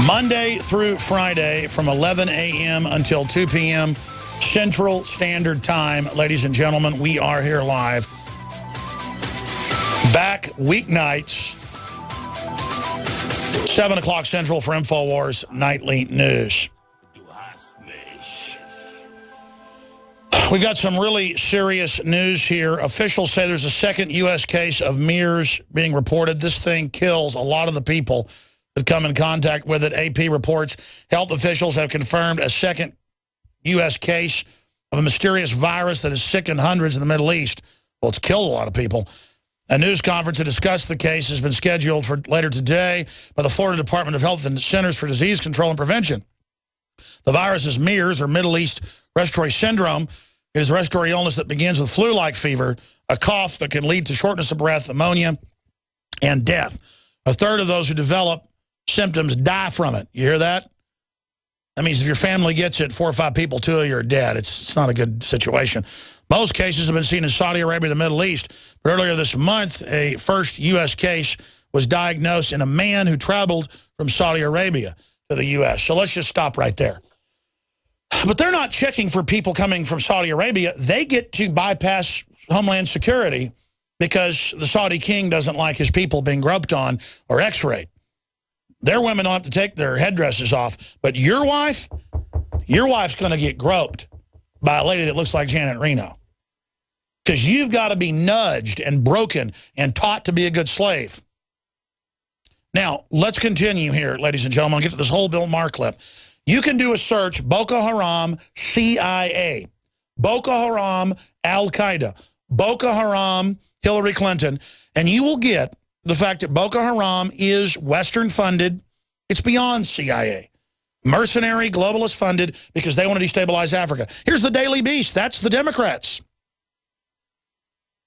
Monday through Friday from 11 a.m. until 2 p.m. Central Standard Time. Ladies and gentlemen, we are here live. Back weeknights, 7 o'clock Central for InfoWars Nightly News. We've got some really serious news here. Officials say there's a second U.S. case of MERS being reported. This thing kills a lot of the people that come in contact with it. AP reports health officials have confirmed a second U.S. case of a mysterious virus that has sickened hundreds in the Middle East. Well, it's killed a lot of people. A news conference to discuss the case has been scheduled for later today by the Florida Department of Health and Centers for Disease Control and Prevention. The virus is MERS, or Middle East Respiratory Syndrome. It is a respiratory illness that begins with flu-like fever, a cough that can lead to shortness of breath, pneumonia, and death. A third of those who develop symptoms die from it. You hear that? That means if your family gets it, 4 or 5 people, 2 of you are dead. It's not a good situation. Most cases have been seen in Saudi Arabia and the Middle East. But earlier this month, a first U.S. case was diagnosed in a man who traveled from Saudi Arabia to the U.S. So let's just stop right there. But they're not checking for people coming from Saudi Arabia. They get to bypass Homeland Security because the Saudi king doesn't like his people being groped on or x-rayed. Their women don't have to take their headdresses off. But your wife's going to get groped by a lady that looks like Janet Reno. Because you've got to be nudged and broken and taught to be a good slave. Now, let's continue here, ladies and gentlemen. I'll get to this whole Bill Maher clip. You can do a search, Boko Haram, CIA, Boko Haram, Al-Qaeda, Boko Haram, Hillary Clinton, and you will get the fact that Boko Haram is Western-funded. It's beyond CIA. Mercenary, globalist funded because they want to destabilize Africa. Here's the Daily Beast. That's the Democrats.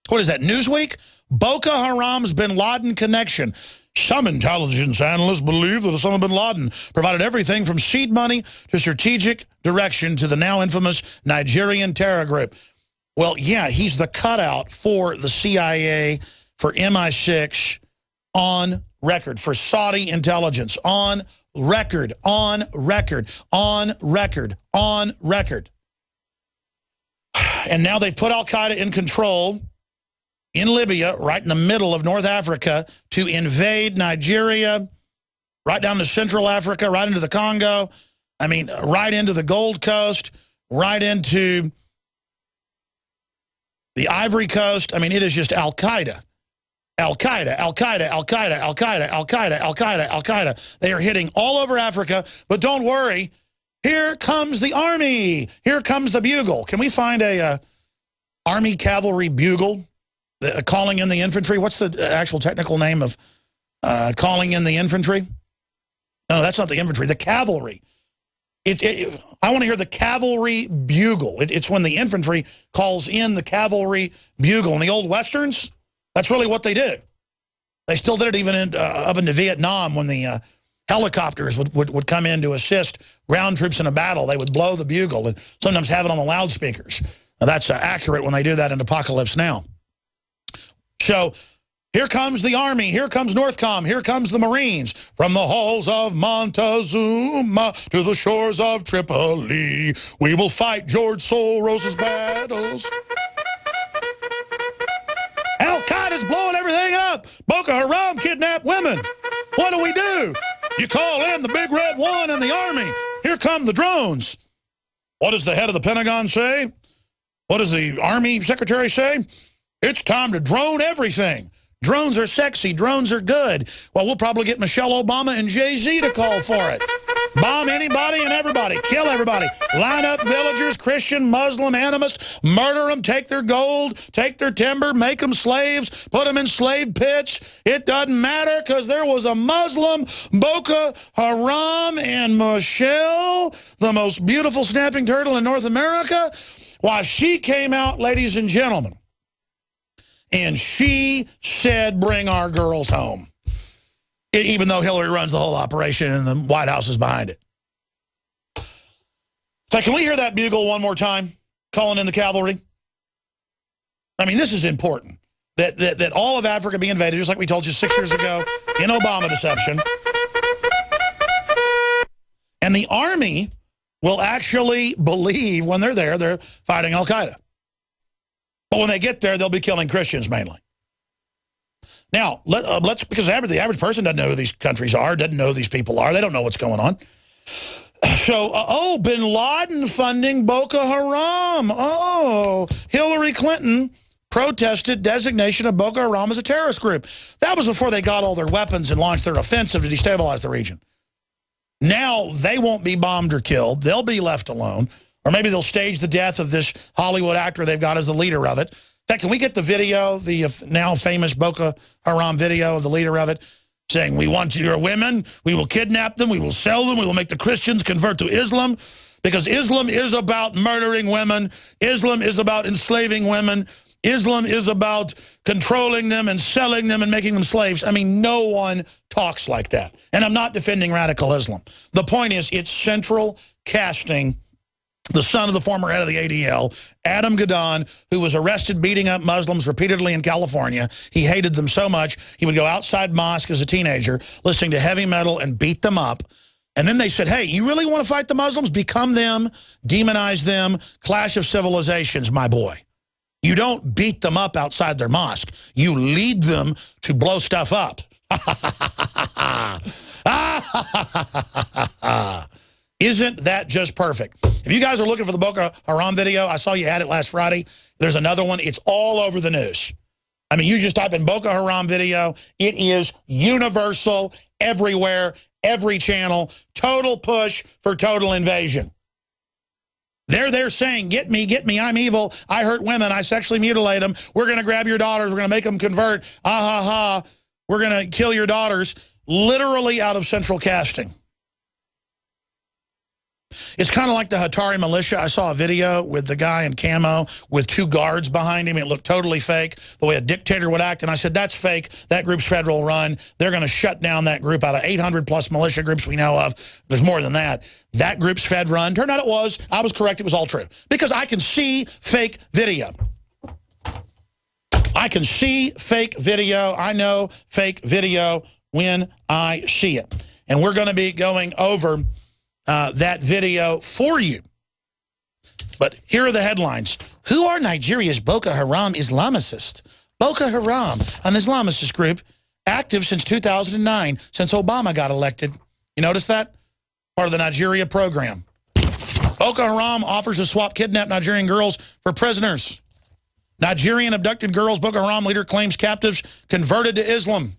What is that, Newsweek? Boko Haram's bin Laden connection. Some intelligence analysts believe that Osama bin Laden provided everything from seed money to strategic direction to the now infamous Nigerian terror group. Well, yeah, he's the cutout for the CIA, for MI6, on record, for Saudi intelligence, on record, on record, on record, on record. And now they've put Al-Qaeda in control in Libya, right in the middle of North Africa, to invade Nigeria, right down to Central Africa, right into the Congo. I mean, right into the Gold Coast, right into the Ivory Coast. I mean, it is just Al-Qaeda. Al-Qaeda, Al-Qaeda, Al-Qaeda, Al-Qaeda, Al-Qaeda, Al-Qaeda, Al-Qaeda. They are hitting all over Africa, but don't worry. Here comes the army. Here comes the bugle. Can we find a army cavalry bugle? Calling in the infantry. What's the actual technical name of calling in the infantry? No, that's not the infantry. The cavalry. I want to hear the cavalry bugle. It's when the infantry calls in the cavalry bugle. In the old Westerns, that's really what they do. They still did it even up into Vietnam when the helicopters would come in to assist ground troops in a battle. They would blow the bugle and sometimes have it on the loudspeakers. Now, that's accurate when they do that in Apocalypse Now. So here comes the army, here comes Northcom, here comes the Marines. From the halls of Montezuma to the shores of Tripoli, we will fight George Soros's battles. Al-Qaeda's blowing everything up. Boko Haram kidnapped women. What do? You call in the Big Red One and the army. Here come the drones. What does the head of the Pentagon say? What does the Army Secretary say? It's time to drone everything. Drones are sexy. Drones are good. Well, we'll probably get Michelle Obama and Jay-Z to call for it. Bomb anybody and everybody. Kill everybody. Line up villagers, Christian, Muslim, animist. Murder them. Take their gold. Take their timber. Make them slaves. Put them in slave pits. It doesn't matter because there was a Muslim, Boko Haram, and Michelle, the most beautiful snapping turtle in North America. Why, she came out, ladies and gentlemen, and she said, bring our girls home. Even though Hillary runs the whole operation and the White House is behind it. In fact, can we hear that bugle one more time? Calling in the cavalry. I mean, this is important. That all of Africa be invaded, just like we told you 6 years ago in Obama deception. And the army will actually believe when they're there, they're fighting al-Qaeda. But when they get there, they'll be killing Christians mainly. Now, let's because the average person doesn't know who these countries are, doesn't know who these people are. They don't know what's going on. So, bin Laden funding Boko Haram. Oh, Hillary Clinton protested designation of Boko Haram as a terrorist group. That was before they got all their weapons and launched their offensive to destabilize the region. Now they won't be bombed or killed. They'll be left alone. Or maybe they'll stage the death of this Hollywood actor they've got as the leader of it. In fact, can we get the video, the now famous Boko Haram video of the leader of it, saying, we want your women, we will kidnap them, we will sell them, we will make the Christians convert to Islam, because Islam is about murdering women, Islam is about enslaving women, Islam is about controlling them and selling them and making them slaves. I mean, no one talks like that. And I'm not defending radical Islam. The point is, it's central casting the son of the former head of the ADL, Adam Gadon, who was arrested beating up Muslims repeatedly in California. He hated them so much, he would go outside mosque as a teenager, listening to heavy metal and beat them up. And then they said, hey, you really want to fight the Muslims? Become them, demonize them, clash of civilizations, my boy. You don't beat them up outside their mosque. You lead them to blow stuff up. Isn't that just perfect? If you guys are looking for the Boko Haram video, I saw you had it last Friday. There's another one. It's all over the news. I mean, you just type in Boko Haram video. It is universal, everywhere, every channel. Total push for total invasion. They're there saying, get me, I'm evil, I hurt women, I sexually mutilate them, we're going to grab your daughters, we're going to make them convert, ah ha ha, we're going to kill your daughters, literally out of central casting. It's kind of like the Hatari militia. I saw a video with the guy in camo with 2 guards behind him. It looked totally fake, the way a dictator would act. And I said, that's fake. That group's federal run. They're going to shut down that group out of 800-plus militia groups we know of. There's more than that. That group's Fed run. Turned out it was. I was correct. It was all true. Because I can see fake video. I can see fake video. I know fake video when I see it. And we're going to be going over that video for you. But here are the headlines. Who are Nigeria's Boko Haram Islamicists? Boko Haram, an Islamicist group, active since 2009, since Obama got elected. You notice that? Part of the Nigeria program. Boko Haram offers to swap kidnapped Nigerian girls for prisoners. Nigerian abducted girls, Boko Haram leader claims captives converted to Islam.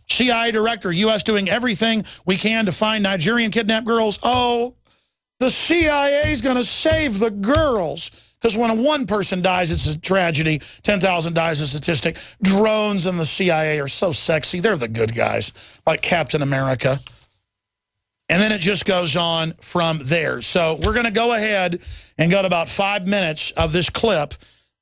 CIA director, U.S. doing everything we can to find Nigerian kidnapped girls. Oh, the CIA is going to save the girls. Because when one person dies, it's a tragedy. 10,000 dies is a statistic. Drones and the CIA are so sexy. They're the good guys, like Captain America. And then it just goes on from there. So we're going to go ahead and go to about 5 minutes of this clip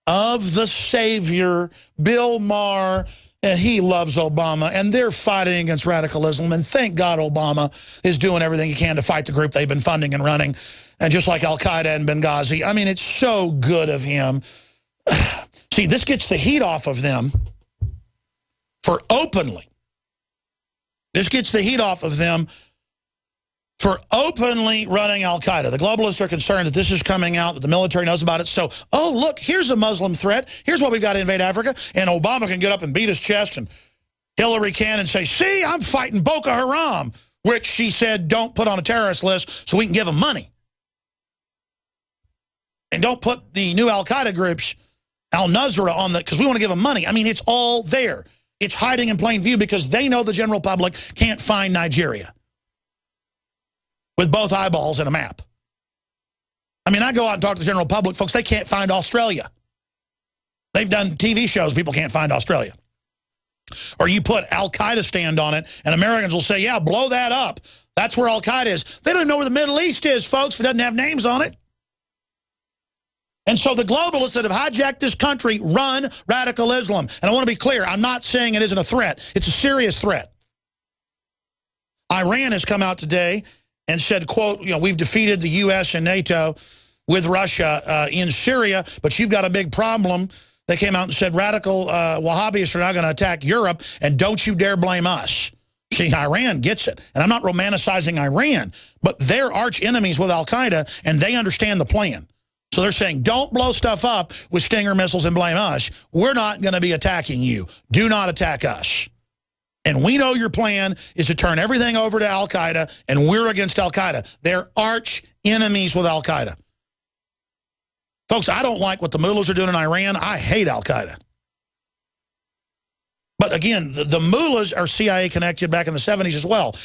of the savior, Bill Maher. And he loves Obama, and they're fighting against radicalism. And thank God Obama is doing everything he can to fight the group they've been funding and running. And just like al-Qaeda and Benghazi, I mean, it's so good of him. See, this gets the heat off of them for openly. This gets the heat off of them for openly running al-Qaeda. The globalists are concerned that this is coming out, that the military knows about it. So, oh, look, here's a Muslim threat. Here's what we've got to invade Africa. And Obama can get up and beat his chest, and Hillary can and say, see, I'm fighting Boko Haram, which she said don't put on a terrorist list so we can give them money. And don't put the new al-Qaeda groups, al-Nusra, on the, because we want to give them money. I mean, it's all there. It's hiding in plain view because they know the general public can't find Nigeria with both eyeballs and a map. I mean, I go out and talk to the general public. Folks, they can't find Australia. They've done TV shows, people can't find Australia. Or you put Al-Qaeda stand on it, and Americans will say, yeah, blow that up. That's where Al-Qaeda is. They don't know where the Middle East is, folks, if it doesn't have names on it. And so the globalists that have hijacked this country run radical Islam. And I want to be clear, I'm not saying it isn't a threat. It's a serious threat. Iran has come out today and said, quote, you know, we've defeated the U.S. and NATO with Russia in Syria, but you've got a big problem. They came out and said radical Wahhabis are not going to attack Europe, and don't you dare blame us. See, Iran gets it. And I'm not romanticizing Iran, but they're arch enemies with al-Qaeda, and they understand the plan. So they're saying, don't blow stuff up with Stinger missiles and blame us. We're not going to be attacking you. Do not attack us. And we know your plan is to turn everything over to al-Qaeda, and we're against al-Qaeda. They're arch enemies with al-Qaeda. Folks, I don't like what the mullahs are doing in Iran. I hate al-Qaeda. But again, the mullahs are CIA connected back in the 70s as well.